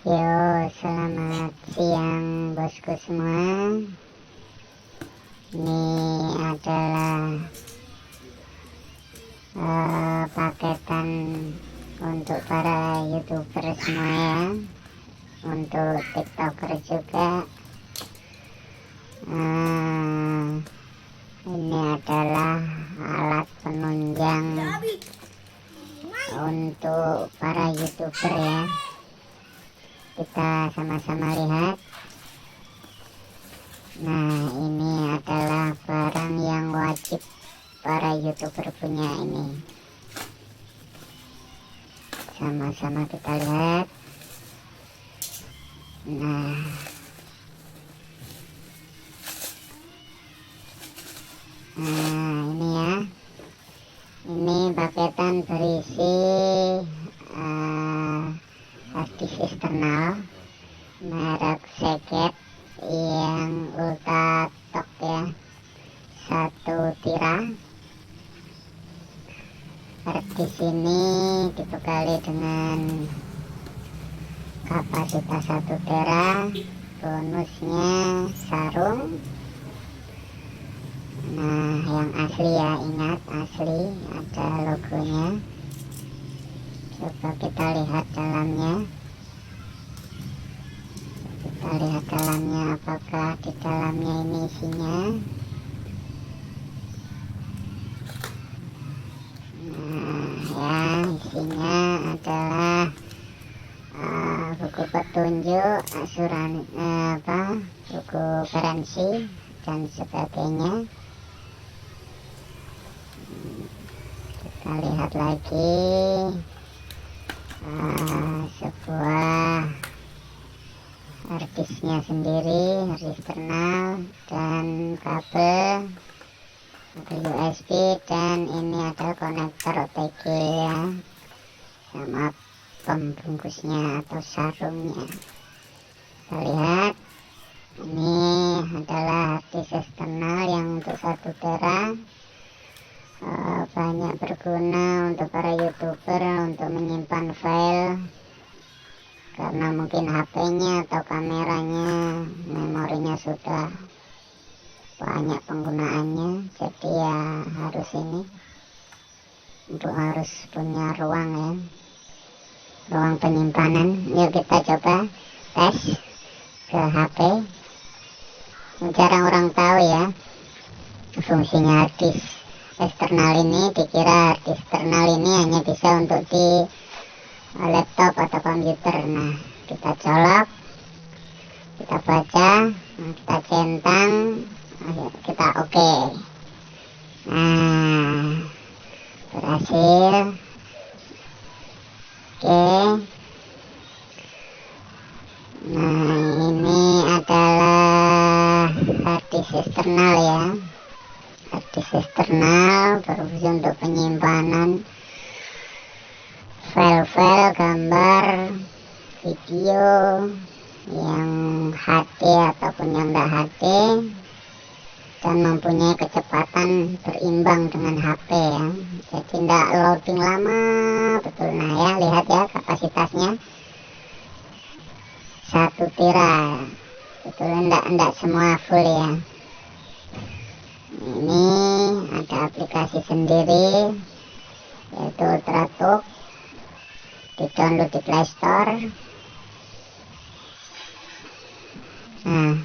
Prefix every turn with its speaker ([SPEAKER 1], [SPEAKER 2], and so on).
[SPEAKER 1] Yo, selamat siang bosku semua. Ini adalah paketan untuk para YouTuber semua ya, untuk TikToker juga. Ini adalah alat penunjang untuk para YouTuber ya. Kita sama-sama lihat. Nah, ini adalah barang yang wajib para YouTuber punya ini. Sama-sama kita lihat. Nah, ini ya. Ini paketan berisi hardisk eksternal merek Seagate yang ultra top ya, 1 tera. Hardisk ini dibekali dengan kapasitas 1 tera, bonusnya sarung. Nah, yang asli ya, ingat asli, ada logonya. Coba kita lihat dalamnya. Kita lihat dalamnya, apakah di dalamnya ini isinya. Nah ya, isinya adalah buku petunjuk, buku garansi dan sebagainya. Kita lihat lagi. Sebuah harddisknya sendiri, harus eksternal, dan kabel USB, dan ini ada konektor OTG ya, sama pembungkusnya atau sarungnya. Kita lihat, ini adalah harddisk eksternal yang untuk 1 tera. Banyak berguna untuk para YouTuber untuk menyimpan file, karena mungkin HP-nya atau kameranya, memorinya sudah banyak penggunaannya, jadi ya harus ini, harus punya ruang ya, ruang penyimpanan. Yuk kita coba tes ke HP. Jarang orang tahu ya fungsinya harddisk eksternal ini. Dikira harddisk eksternal ini hanya bisa untuk di laptop atau komputer. Nah, kita colok, kita baca, kita centang, kita oke. Nah, berhasil. Oke. Nah, ini adalah harddisk eksternal ya. Harddisk eksternal berfungsi untuk penyimpanan file-file, gambar, video yang HD ataupun yang tidak HD, dan mempunyai kecepatan berimbang dengan HP ya, jadi tidak loading lama betul. Nah ya, lihat ya kapasitasnya 1 tera, betul, tidak semua full ya. Ini ada aplikasi sendiri yaitu Ultrabook, di-download di Play Store. Nah,